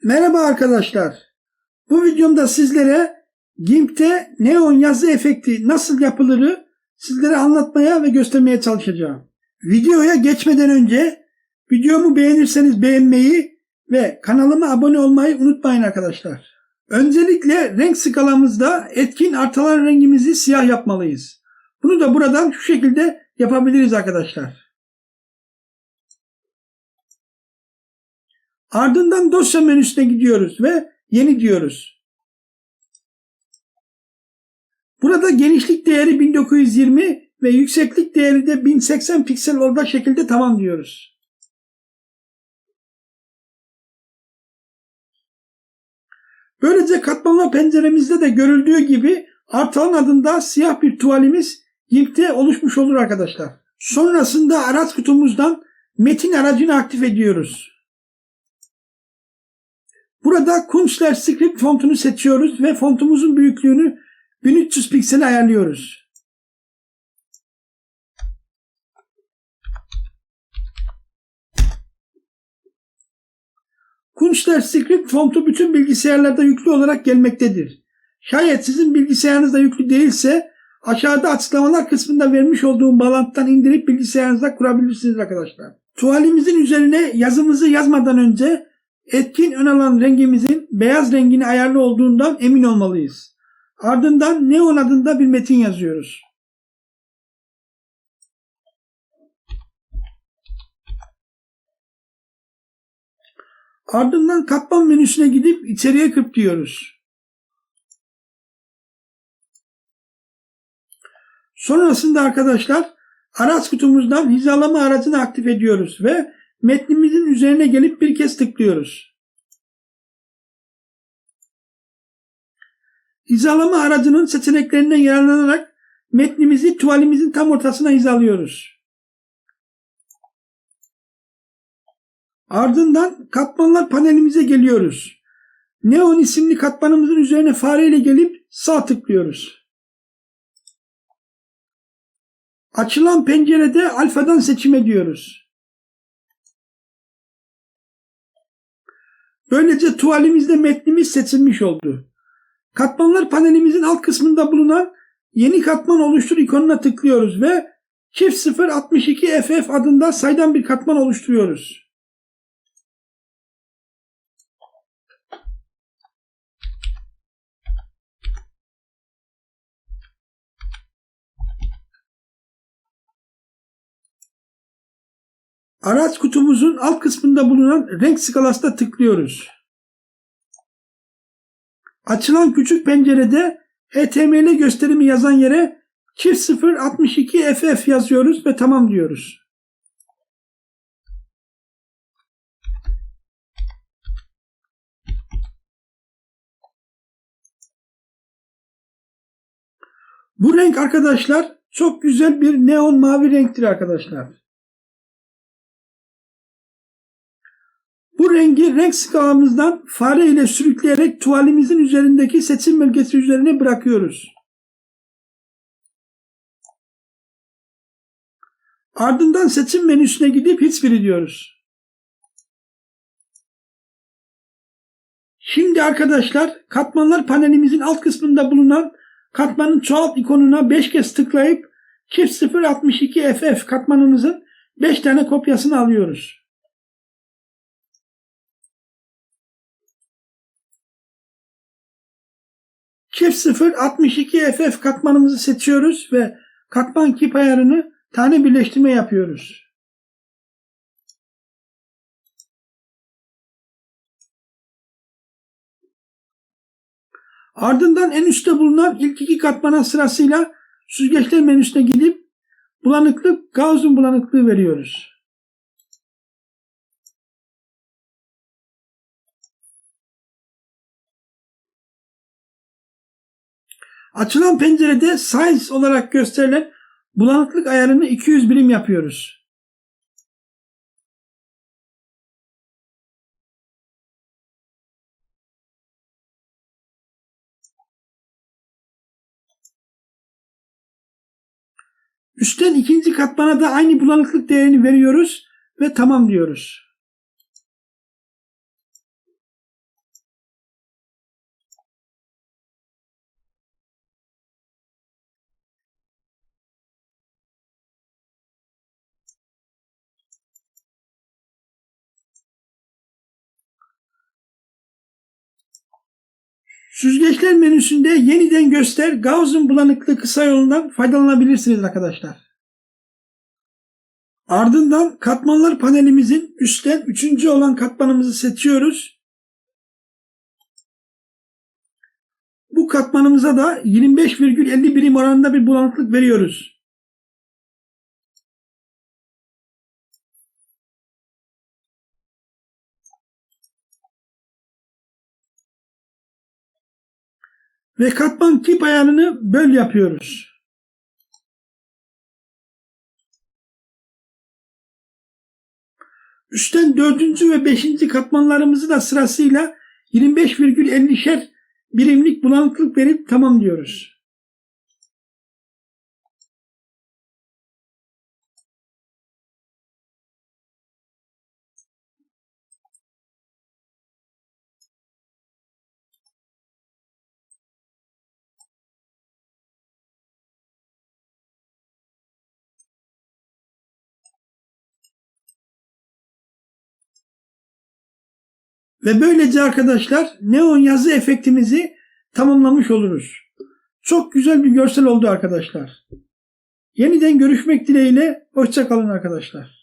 Merhaba arkadaşlar. Bu videomda sizlere GIMP'te neon yazı efekti nasıl yapılırı sizlere anlatmaya ve göstermeye çalışacağım. Videoya geçmeden önce videomu beğenirseniz beğenmeyi ve kanalıma abone olmayı unutmayın arkadaşlar. Öncelikle renk skalamızda etkin artalan rengimizi siyah yapmalıyız. Bunu da buradan şu şekilde yapabiliriz arkadaşlar. Ardından dosya menüsüne gidiyoruz ve yeni diyoruz. Burada genişlik değeri 1920 ve yükseklik değeri de 1080 piksel olacak şekilde tamam diyoruz. Böylece katmanlar penceremizde de görüldüğü gibi artalan adında siyah bir tuvalimiz GIMP'te oluşmuş olur arkadaşlar. Sonrasında araç kutumuzdan metin aracını aktif ediyoruz. Burada Kunstler Script fontunu seçiyoruz ve fontumuzun büyüklüğünü 1300 piksel ayarlıyoruz. Kunstler Script fontu bütün bilgisayarlarda yüklü olarak gelmektedir. Şayet sizin bilgisayarınızda yüklü değilse aşağıda açıklamalar kısmında vermiş olduğum bağlantıdan indirip bilgisayarınızda kurabilirsiniz arkadaşlar. Tuvalimizin üzerine yazımızı yazmadan önce etkin ön alan rengimizin beyaz rengini ayarlı olduğundan emin olmalıyız. Ardından neon adında bir metin yazıyoruz. Ardından katman menüsüne gidip içeriye kırp diyoruz. Sonrasında arkadaşlar araç kutumuzdan hizalama aracını aktif ediyoruz ve metnimizin üzerine gelip bir kez tıklıyoruz. Hizalama aracının seçeneklerinden yararlanarak metnimizi tuvalimizin tam ortasına hizalıyoruz. Ardından katmanlar panelimize geliyoruz. Neon isimli katmanımızın üzerine fareyle gelip sağ tıklıyoruz. Açılan pencerede alfadan seçim ediyoruz. Böylece tuvalimizde metnimiz seçilmiş oldu. Katmanlar panelimizin alt kısmında bulunan yeni katman oluştur ikonuna tıklıyoruz ve çift 062 FF adında saydam bir katman oluşturuyoruz. Araç kutumuzun alt kısmında bulunan renk skalasına tıklıyoruz. Açılan küçük pencerede HTML gösterimi yazan yere çift 062 FF yazıyoruz ve tamam diyoruz. Bu renk arkadaşlar çok güzel bir neon mavi renktir arkadaşlar. Bu rengi renk skalamızdan fare ile sürükleyerek tuvalimizin üzerindeki seçim bölgesi üzerine bırakıyoruz. Ardından seçim menüsüne gidip hiçbiri diyoruz. Şimdi arkadaşlar katmanlar panelimizin alt kısmında bulunan katmanın çoğalt ikonuna 5 kez tıklayıp çift 062 FF katmanımızın 5 tane kopyasını alıyoruz. Çift 062 FF katmanımızı seçiyoruz ve katman kip ayarını tane birleştirme yapıyoruz. Ardından en üstte bulunan ilk iki katmana sırasıyla süzgeçler menüsüne gidip bulanıklık, Gauss'un bulanıklığı veriyoruz. Açılan pencerede size olarak gösterilen bulanıklık ayarını 200 birim yapıyoruz. Üstten ikinci katmana da aynı bulanıklık değerini veriyoruz ve tamam diyoruz. Süzgeçler menüsünde yeniden göster Gauss'un bulanıklığı kısa yolundan faydalanabilirsiniz arkadaşlar. Ardından katmanlar panelimizin üstten 3. olan katmanımızı seçiyoruz. Bu katmanımıza da 25,50 birim oranında bir bulanıklık veriyoruz. Ve katman tip ayarını böl yapıyoruz. Üstten 4. ve 5. katmanlarımızı da sırasıyla 25,50'şer birimlik bulanıklık verip tamam diyoruz. Ve böylece arkadaşlar neon yazı efektimizi tamamlamış oluruz. Çok güzel bir görsel oldu arkadaşlar. Yeniden görüşmek dileğiyle. Hoşça kalın arkadaşlar.